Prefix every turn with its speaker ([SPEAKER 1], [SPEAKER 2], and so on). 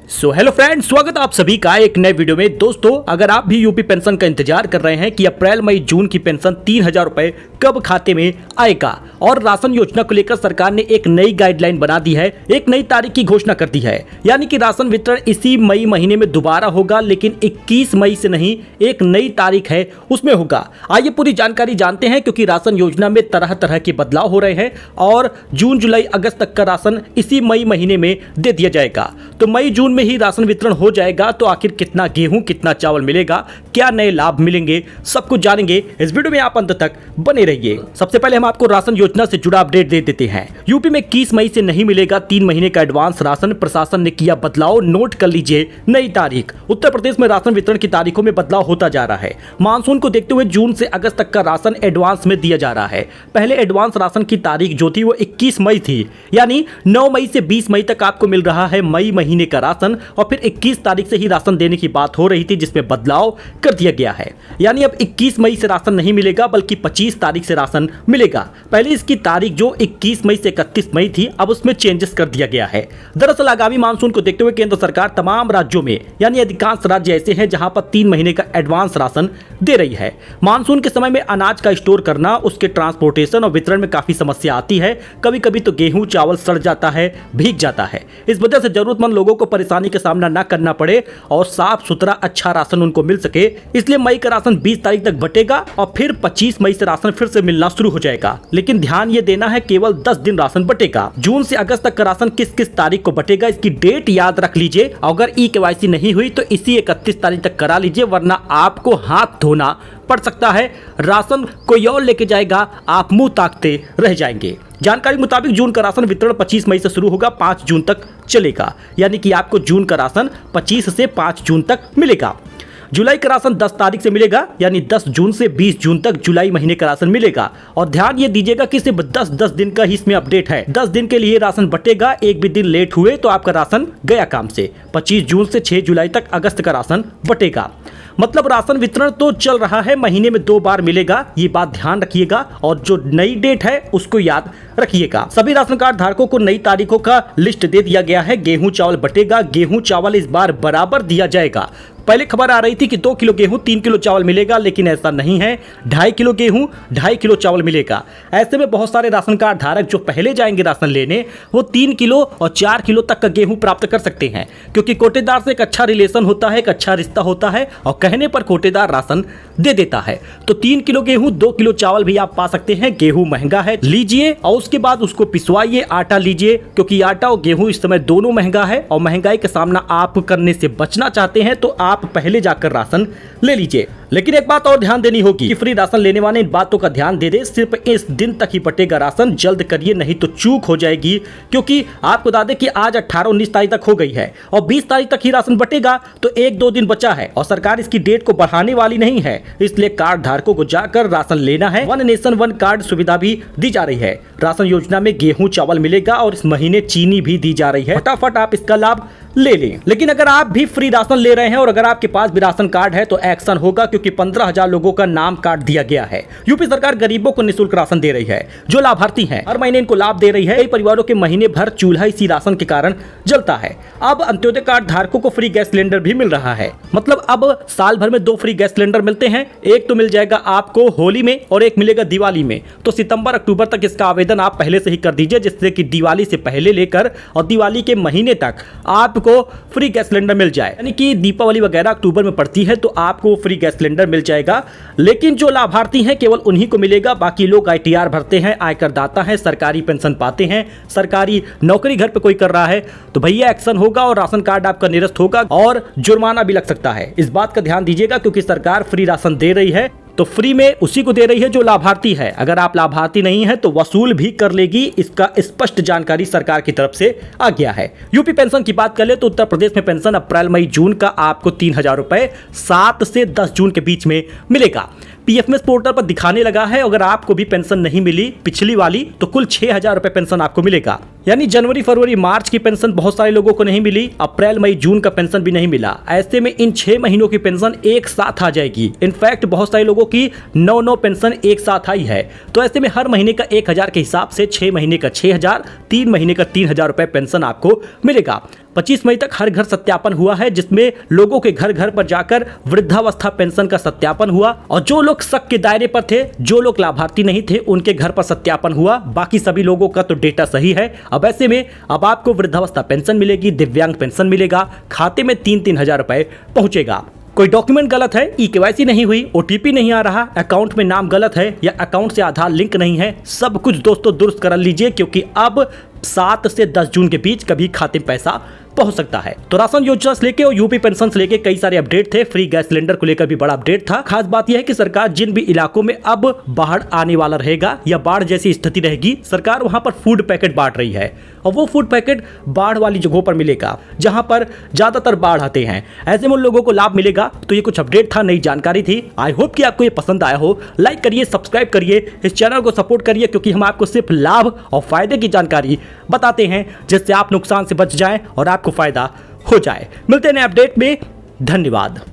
[SPEAKER 1] Hello friends, स्वागत है आप सभी का एक नए वीडियो में। दोस्तों, अगर आप भी यूपी पेंशन का इंतजार कर रहे हैं कि अप्रैल मई जून की पेंशन 3,000 रुपए कब खाते में आएगा और राशन योजना को लेकर सरकार ने एक नई गाइडलाइन बना दी है, एक नई तारीख की घोषणा कर दी है। यानी कि राशन वितरण इसी मई महीने में दोबारा होगा, लेकिन 21 मई से नहीं, एक नई तारीख है उसमें होगा। आइए पूरी जानकारी जानते हैं, क्योंकि राशन योजना में तरह तरह के बदलाव हो रहे हैं और जून जुलाई अगस्त तक का राशन इसी मई महीने में दे दिया जाएगा। तो मई जून में ही राशन वितरण हो जाएगा, तो आखिर कितना गेहूं कितना चावल मिलेगा, क्या नए लाभ मिलेंगे, सब कुछ जानेंगे। इस वीडियो में आप अंत तक बने रहिए। सबसे पहले हम आपको राशन योजना से जुड़ा अपडेट दे देते हैं। यूपी में 21 मई से नहीं मिलेगा 3 महीने का एडवांस राशन, प्रशासन ने किया बदलाव, नोट कर लीजिए नई तारीख। उत्तर प्रदेश में राशन वितरण की तारीखों में बदलाव होता जा रहा है। मानसून को देखते हुए जून से अगस्त तक का राशन एडवांस में दिया जा रहा है। पहले एडवांस राशन की तारीख जो थी वो 21 मई थी, यानी 9 मई से 20 मई तक आपको मिल रहा है मई महीने का राशन, और फिर 21 तारीख से ही राशन देने की बात हो रही थी, जिसमें बदलाव कर दिया गया है। यानी अब 21 मई से राशन नहीं मिलेगा, बल्कि 25 तारीख से राशन मिलेगा। पहले इसकी तारीख जो 21 मई से 31 मई थी, अब उसमें चेंजेस कर दिया गया है। दरअसल आगामी मानसून को देखते हुए केंद्र सरकार तमाम राज्यों में, यानी अधिकांश राज्य ऐसे हैं जहां पर 3 महीने का एडवांस राशन दे रही है। मानसून के समय में अनाज का स्टोर करना, उसके ट्रांसपोर्टेशन और वितरण में काफी समस्या आती है। कभी कभी तो गेहूं चावल सड़ जाता है, भीग जाता है। इस वजह से जरूरतमंद लोगों को परेशानी का सामना न करना पड़े और साफ सुथरा अच्छा राशन उनको मिल सके, इसलिए मई का राशन 20 तारीख तक बटेगा और फिर 25 मई से राशन फिर से मिलना शुरू हो जाएगा। लेकिन ध्यान ये देना है, केवल 10 दिन राशन बटेगा। जून से अगस्त तक का राशन किस किस तारीख को बटेगा, इसकी डेट याद रख लीजिए। अगर ई-केवाईसी नहीं हुई तो इसी 31 तारीख तक करा लीजिए, वरना आपको हाथ धोना पड़ सकता है। राशन कोई और लेके जाएगा, आप मुंह ताकते रह जाएंगे। जानकारी मुताबिक जून का राशन वितरण 25 मई से शुरू होगा, 5 जून तक चलेगा। यानी कि आपको जून का राशन 25 से 5 जून तक मिलेगा। जुलाई का राशन 10 तारीख से मिलेगा, यानी 10 जून से 20 जून तक जुलाई महीने का राशन मिलेगा। और ध्यान ये दीजिएगा कि सिर्फ 10 दिन का ही इसमें अपडेट है। 10 दिन के लिए राशन बटेगा, एक भी दिन लेट हुए तो आपका राशन गया काम से। 25 जून से 6 जुलाई तक अगस्त का राशन बटेगा। मतलब राशन वितरण तो चल रहा है, महीने में 2 बार मिलेगा, ये बात ध्यान रखिएगा। और जो नई डेट है उसको याद रखिएगा। सभी राशन कार्ड धारकों को नई तारीखों का लिस्ट दे दिया गया है। गेहूं चावल बटेगा, गेहूं चावल इस बार बराबर दिया जाएगा। पहले खबर आ रही थी कि 2 किलो गेहूं 3 किलो चावल मिलेगा, लेकिन ऐसा नहीं है। 2.5 किलो गेहूं 2.5 किलो चावल मिलेगा। ऐसे में बहुत सारे राशन कार्ड धारक जो पहले जाएंगे राशन लेने, वो 3 किलो और 4 किलो तक का गेहूं प्राप्त कर सकते हैं, क्योंकि कोटेदार से एक अच्छा रिलेशन होता है, एक अच्छा रिश्ता होता है और कहने पर कोटेदार राशन दे देता है। तो 3 किलो गेहूं 2 किलो चावल भी आप पा सकते हैं। गेहूं महंगा है, लीजिए और उसके बाद उसको पिसवाइए। आटा लीजिए, क्योंकि आटा और गेहूं इस समय दोनों महंगा है और महंगाई का सामना आप करने से बचना चाहते हैं तो आप पहले जाकर राशन ले लीजिए। लेकिन एक बात और ध्यान देनी होगी कि फ्री राशन लेने वाले इन बातों का ध्यान दे दे, सिर्फ इस दिन तक ही बटेगा राशन। जल्द करिए, नहीं तो चूक हो जाएगी। क्योंकि आपको बता दें कि आज 18-19 तारीख तक हो गई है और 20 तारीख तक ही राशन बटेगा, तो 1-2 दिन बचा है और सरकार इसकी डेट को बढ़ाने वाली नहीं है। इसलिए कार्ड धारकों को जाकर राशन लेना है। 1 नेशन 1 कार्ड सुविधा भी दी जा रही है। राशन योजना में गेहूं चावल मिलेगा और इस महीने चीनी भी दी जा रही है। फटाफट आप इसका लाभ ले लें। लेकिन अगर आप भी फ्री राशन ले रहे हैं और अगर आपके पास भी राशन कार्ड है तो एक्शन होगा, क्योंकि 15,000 लोगों का नाम काट दिया गया है। यूपी सरकार गरीबों को निःशुल्क राशन दे रही है। जो लाभार्थी हैं हर महीने इनको लाभ दे रही है। कई परिवारों के महीने भर चूल्हा इसी राशन के कारण जलता है। अब अंत्योदय कार्ड धारकों को फ्री गैस सिलेंडर भी मिल रहा है। मतलब अब साल भर में 2 फ्री गैस सिलेंडर मिलते हैं। एक तो मिल जाएगा आपको होली में और एक मिलेगा दिवाली में। तो सितंबर अक्टूबर तक इसका आवेदन आप पहले से ही कर दीजिए, जिससे कि दिवाली से पहले लेकर और दिवाली के महीने तक आपको फ्री गैस सिलेंडर मिल जाए। यानी कि दीपावली वगैरह अक्टूबर में पड़ती है तो आपको फ्री गैस सिलेंडर मिल जाएगा। लेकिन जो लाभार्थी हैं केवल उन्हीं को मिलेगा। बाकी लोग ITR भरते हैं, आयकर दाता हैं, सरकारी पेंशन पाते हैं, सरकारी नौकरी घर पे कोई कर रहा है तो भैया एक्शन होगा और राशन कार्ड आपका निरस्त होगा और जुर्माना भी लग सकता है। इस बात का ध्यान दीजिएगा, क्योंकि सरकार फ्री राशन दे रही है तो फ्री में उसी को दे रही है जो लाभार्थी है। अगर आप लाभार्थी नहीं है तो वसूल भी कर लेगी। इसका स्पष्ट जानकारी सरकार की तरफ से आ गया है। यूपी पेंशन की बात कर ले तो उत्तर प्रदेश में पेंशन अप्रैल मई जून का आपको 3,000 रुपए 7 से 10 जून के बीच में मिलेगा। PFMS पोर्टल पर दिखाने लगा है। अगर आपको भी पेंशन नहीं मिली पिछली वाली तो कुल 6,000 रुपए पेंशन आपको मिलेगा। यानी जनवरी फरवरी मार्च की पेंशन बहुत सारे लोगों को नहीं मिली, अप्रैल मई जून का पेंशन भी नहीं मिला। ऐसे में इन 6 महीनों की पेंशन एक साथ आ जाएगी। इनफैक्ट बहुत सारे लोगों की 9 पेंशन एक साथ आई है। तो ऐसे में हर महीने का 1000 के हिसाब से 6 महीने का 6000, 3 महीने का 3000 रुपए पेंशन आपको मिलेगा। 25 मई तक हर घर सत्यापन हुआ है, जिसमें लोगों के घर घर पर जाकर वृद्धावस्था पेंशन का सत्यापन हुआ और जो लोग शक के दायरे पर थे, जो लोग लाभार्थी नहीं थे, उनके घर पर सत्यापन हुआ। बाकी सभी लोगों का तो डेटा सही है। अब ऐसे में अब आपको वृद्धावस्था पेंशन मिलेगी, दिव्यांग पेंशन मिलेगा, खाते में 3-3 हजार रुपए पहुंचेगा। कोई डॉक्यूमेंट गलत है, ई-केवाईसी नहीं हुई, ओटीपी नहीं आ रहा, अकाउंट में नाम गलत है या अकाउंट से आधार लिंक नहीं है, सब कुछ दोस्तों दुरुस्त कर लीजिए, क्योंकि अब 7 से 10 जून के बीच कभी खाते में पैसा पहुंच सकता है। तो राशन योजना से लेके और यूपी पेंशन से लेके कई सारे अपडेट थे। फ्री गैस सिलेंडर को लेकर भी बड़ा अपडेट था। खास बात यह है कि सरकार जिन भी इलाकों में अब बाढ़ आने वाला रहेगा या बाढ़ जैसी स्थिति रहेगी, सरकार वहां पर फूड पैकेट बांट रही है और वो फूड पैकेट बाढ़ वाली जगहों पर मिलेगा जहां पर ज्यादातर बाढ़ आते हैं। ऐसे में उन लोगों को लाभ मिलेगा। तो ये कुछ अपडेट था, नई जानकारी थी। आई होप कि आपको ये पसंद आया हो। लाइक करिए, सब्सक्राइब करिए, इस चैनल को सपोर्ट करिए, क्योंकि हम आपको सिर्फ लाभ और फायदे की जानकारी बताते हैं, जिससे आप नुकसान से बच जाएं और आपको फायदा हो जाए। मिलते हैं नए अपडेट में। धन्यवाद।